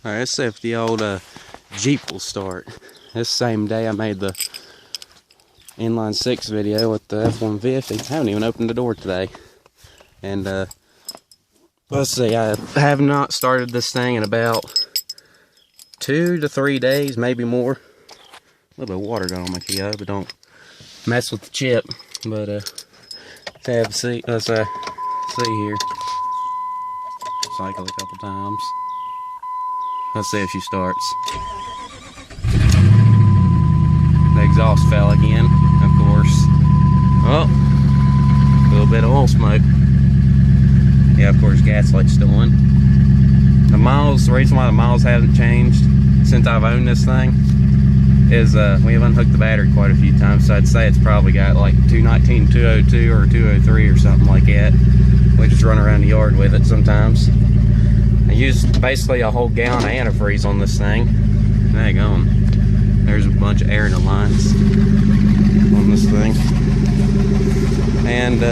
Alright, let's see if the old Jeep will start. This same day I made the inline 6 video with the F-150. I haven't even opened the door today. And let's see, I have not started this thing in about 2 to 3 days, maybe more. A little bit of water got on my key, but don't mess with the chip. But let's see here. Cycle a couple times. Let's see if she starts. The exhaust fell again, of course. Oh, a little bit of oil smoke. Yeah, of course, gas light's still on. The reason why the miles haven't changed since I've owned this thing is we've unhooked the battery quite a few times, so I'd say it's probably got like 219, 202, or 203 or something like that. We just run around the yard with it sometimes. I used basically a whole gallon of antifreeze on this thing. Daggone. There's a bunch of air in the lines on this thing. And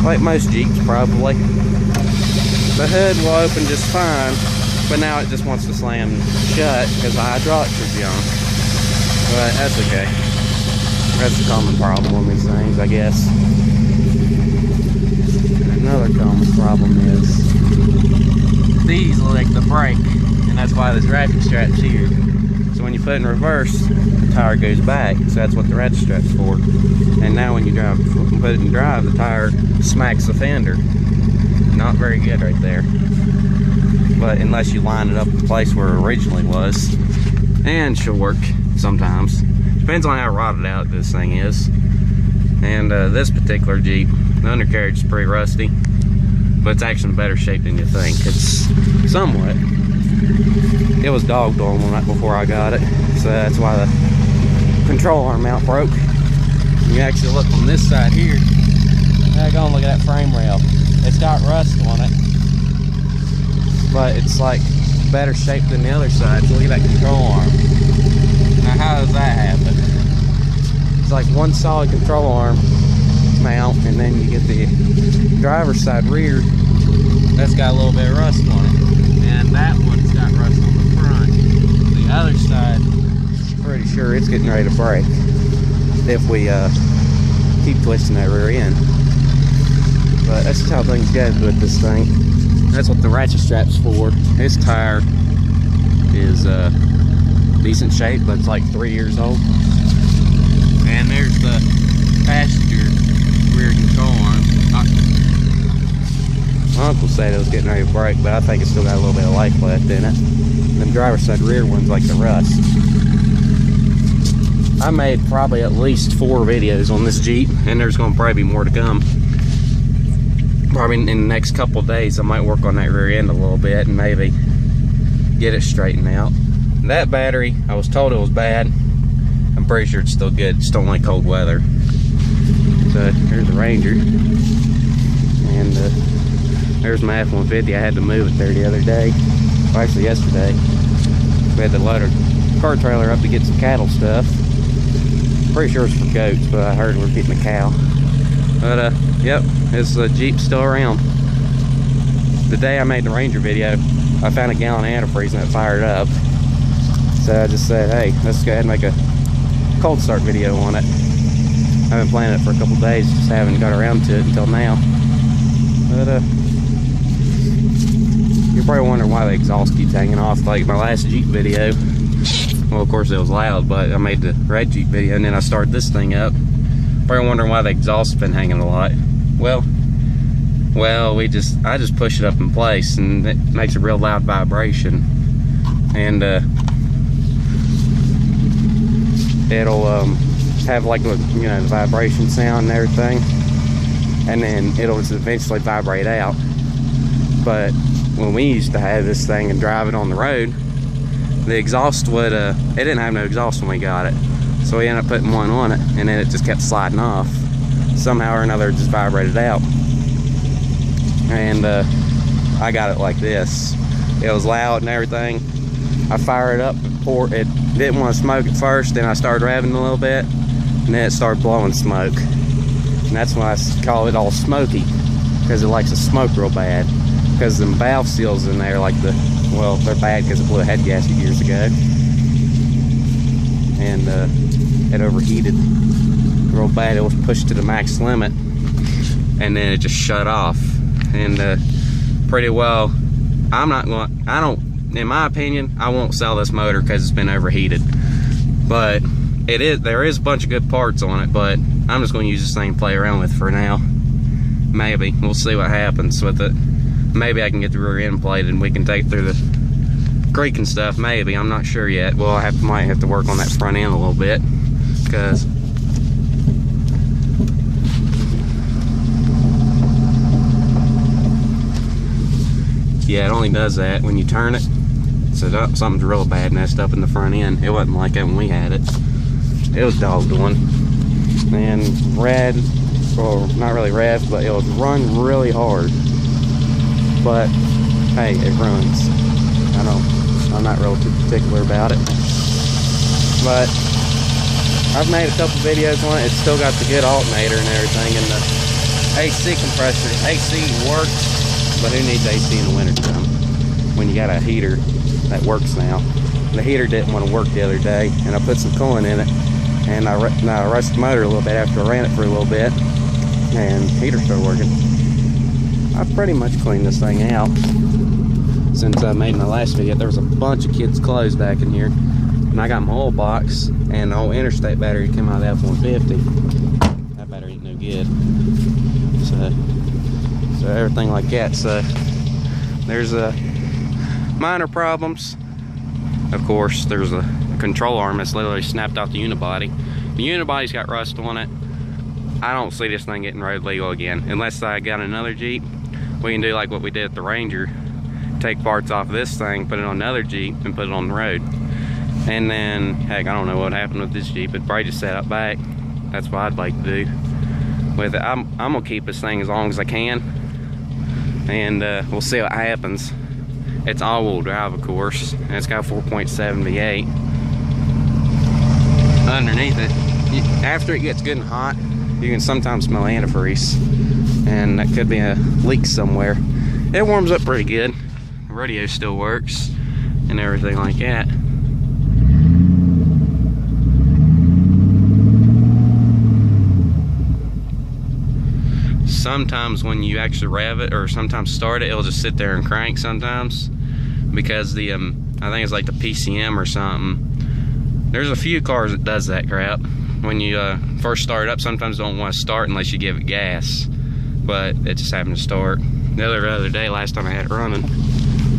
like most Jeeps probably, the hood will open just fine, but now it just wants to slam shut because the hydraulics are junk. But that's okay. That's a common problem on these things, I guess. Another common problem is these like the brake, and that's why this ratchet strap's here. So when you put it in reverse, the tire goes back, so that's what the ratchet strap's for. And now when you put it in drive, the tire smacks the fender. Not very good right there. But unless you line it up in the place where it originally was, and she'll work sometimes. Depends on how rotted out this thing is. And this particular Jeep, the undercarriage is pretty rusty, but it's actually in better shape than you think. It's somewhat. It was dogged on before I got it, so that's why the control arm mount broke. You actually look on this side here. Go and look at that frame rail. It's got rust on it, but it's like better shape than the other side. So look at that control arm. Now how does that happen? It's like one solid control arm mount, and then you get the driver's side rear. That's got a little bit of rust on it, and that one's got rust on the front. The other side, pretty sure it's getting ready to break if we keep twisting that rear end. But that's how things go with this thing. That's what the ratchet strap's for. This tire is decent shape, but it's like 3 years old. And there's the passenger rear control arm. My uncle said it was getting ready to break, but I think it's still got a little bit of life left in it. And the driver's side rear one's like the rust. I made probably at least 4 videos on this Jeep, and there's going to probably be more to come. Probably in the next couple of days I might work on that rear end a little bit and maybe get it straightened out. That battery, I was told it was bad. I'm pretty sure it's still good. It's don't like cold weather. So here's the Ranger, and there's my F-150. I had to move it there the other day, well, actually yesterday. We had to load our car trailer up to get some cattle stuff. Pretty sure it's for goats, but I heard we're getting a cow. But yep, this Jeep's still around. The day I made the Ranger video, I found a gallon of antifreeze and it fired up. So I just said, hey, let's go ahead and make a cold start video on it. I've been planning it for a couple days, just haven't got around to it until now. But you're probably wondering why the exhaust keeps hanging off. Like my last Jeep video, well, of course it was loud, but I made the red Jeep video and then I started this thing up. Probably wondering why the exhaust's been hanging a lot. Well, I just push it up in place and it makes a real loud vibration. And it'll have like the vibration sound and everything, and then it'll just eventually vibrate out. But when we used to have this thing and drive it on the road, the exhaust would it didn't have no exhaust when we got it, so we ended up putting one on it, and then it just kept sliding off. Somehow or another it just vibrated out, and I got it like this. It was loud and everything. I fired it up, it didn't want to smoke at first, then I started revving a little bit, and then it started blowing smoke. And that's why I call it all smoky, because it likes to smoke real bad, because the valve seals in there, like the Well, they're bad because it blew a head gasket years ago. And it overheated real bad. It was pushed to the max limit. And then it just shut off. And pretty well, in my opinion, I won't sell this motor because it's been overheated. But there is a bunch of good parts on it, but I'm just going to use this thing to play around with for now. Maybe. We'll see what happens with it. Maybe I can get the rear end plated and we can take it through the creek and stuff. Maybe. I'm not sure yet. Well, might have to work on that front end a little bit, because yeah, it only does that when you turn it. So something's real bad messed up in the front end. It wasn't like that when we had it. It was dogged on. And red, or not really rev, but it would run really hard. But hey, it runs. I'm not real too particular about it. But I've made a couple videos on it. It's still got the good alternator and everything, and the AC compressor. AC works, but who needs AC in the wintertime when you got a heater that works now? The heater didn't want to work the other day, and I put some coolant in it, and I rushed the motor a little bit after I ran it for a little bit, and the heater started working. I've pretty much cleaned this thing out since I made my last video. There was a bunch of kids' clothes back in here, and I got my oil box and the old interstate battery came out of the F-150. That battery ain't no good. So everything like that. So there's minor problems. Of course, there's a control arm that's literally snapped off the unibody. The unibody's got rust on it. I don't see this thing getting road legal again unless I got another Jeep. We can do like what we did at the Ranger, take parts off this thing, put it on another Jeep, and put it on the road. And then, heck, I don't know what happened with this Jeep. It'd probably just set up back. That's what I'd like to do with it. I'm gonna keep this thing as long as I can, and we'll see what happens. It's all-wheel drive, of course, and it's got a 4.7 V8 underneath it. After it gets good and hot, you can sometimes smell antifreeze, and that could be a leak somewhere. It warms up pretty good. The radio still works and everything like that. Sometimes when you actually rev it, or sometimes start it, it'll just sit there and crank sometimes, because the I think it's like the PCM or something. There's a few cars that does that crap. When you first start it up, sometimes don't want to start unless you give it gas, but it just happened to start. The other day, last time I had it running,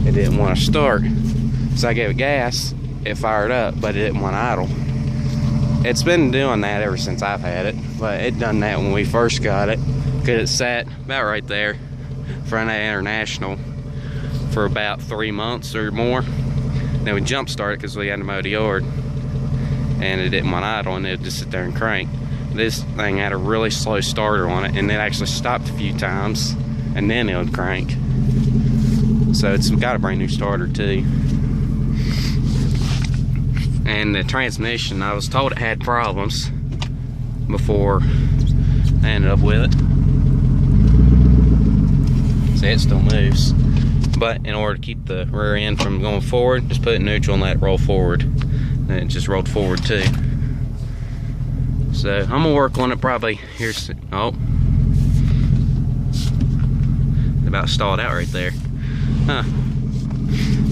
it didn't want to start, so I gave it gas. It fired up, but it didn't want to idle. It's been doing that ever since I've had it, but it done that when we first got it, because it sat about right there in front of International for about 3 months or more. Then we jump started because we had to mow the yard, and it didn't want to idle, and it just sit there and crank. This thing had a really slow starter on it, and it actually stopped a few times, and then it would crank. So it's got a brand new starter too. And the transmission, I was told it had problems before I ended up with it. See, it still moves. But in order to keep the rear end from going forward, just put it in neutral and let it roll forward. And it just rolled forward too. So I'm gonna work on it probably. Here's, oh. About stalled out right there. Huh.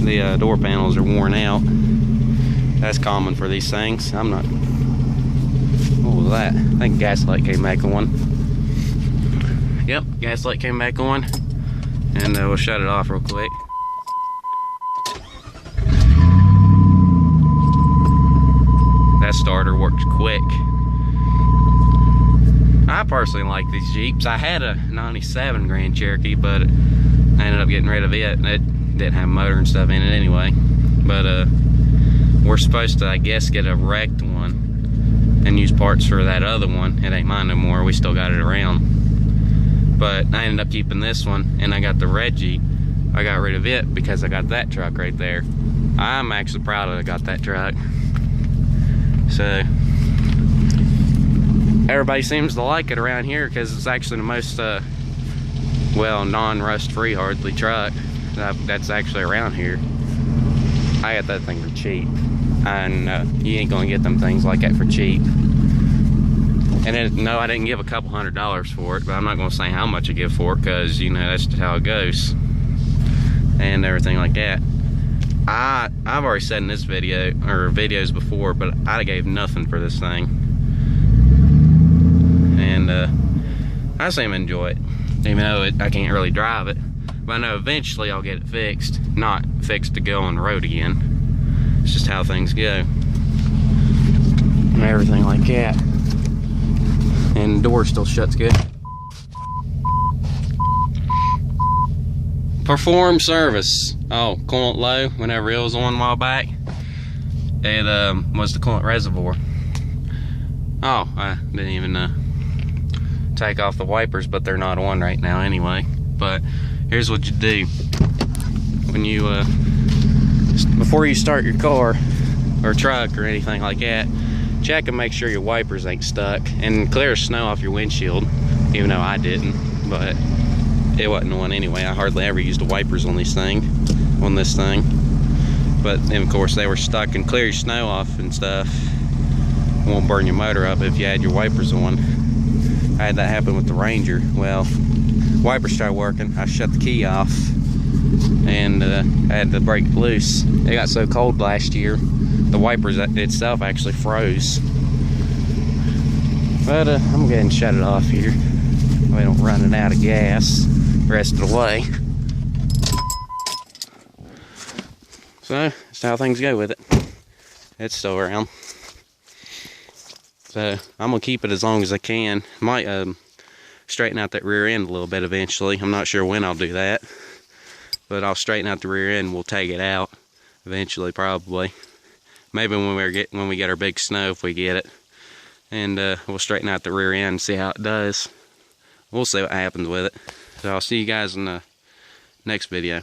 The door panels are worn out. That's common for these things. I'm not, what was that? I think gas light came back on. Yep, gas light came back on. And we'll shut it off real quick. That starter works quick. I personally like these Jeeps. I had a 97 Grand Cherokee, but I ended up getting rid of it. It didn't have a motor and stuff in it anyway. But we're supposed to, I guess, get a wrecked one and use parts for that other one. It ain't mine no more. We still got it around. But I ended up keeping this one, and I got the red Jeep. I got rid of it because I got that truck right there. I'm actually proud that I got that truck. So everybody seems to like it around here because it's actually the most well, non-rust free hardly truck that's actually around here. I got that thing for cheap. And you ain't gonna get them things like that for cheap. And no, I didn't give a couple $100s for it, but I'm not gonna say how much I give for it, because you know that's just how it goes and everything like that. I've already said in this video or videos before, but I gave nothing for this thing, and I seem to enjoy it, even though I can't really drive it. But I know eventually I'll get it fixed, not fixed to go on the road again. It's just how things go and everything like that. And the door still shuts good. Perform service. Oh, coolant low whenever it was on a while back. It was the coolant reservoir. Oh, I didn't even take off the wipers, but they're not on right now anyway. But here's what you do. When you, before you start your car or truck or anything like that, check and make sure your wipers ain't stuck, and clear snow off your windshield, even though I didn't, but it wasn't on anyway. I hardly ever used the wipers on this thing. But then of course they were stuck, and clear your snow off and stuff. It won't burn your motor up if you had your wipers on. I had that happen with the Ranger. Well, wipers started working, I shut the key off, and I had to break it loose. It got so cold last year, the wipers itself actually froze. But I'm gonna go ahead and shut it off here. We don't run it out of gas the rest of the way. So that's how things go with it. It's still around. So I'm gonna keep it as long as I can. Might straighten out that rear end a little bit eventually. I'm not sure when I'll do that, but I'll straighten out the rear end and we'll take it out eventually, probably. Maybe when we get our big snow, if we get it, and we'll straighten out the rear end and see how it does. We'll see what happens with it. So I'll see you guys in the next video.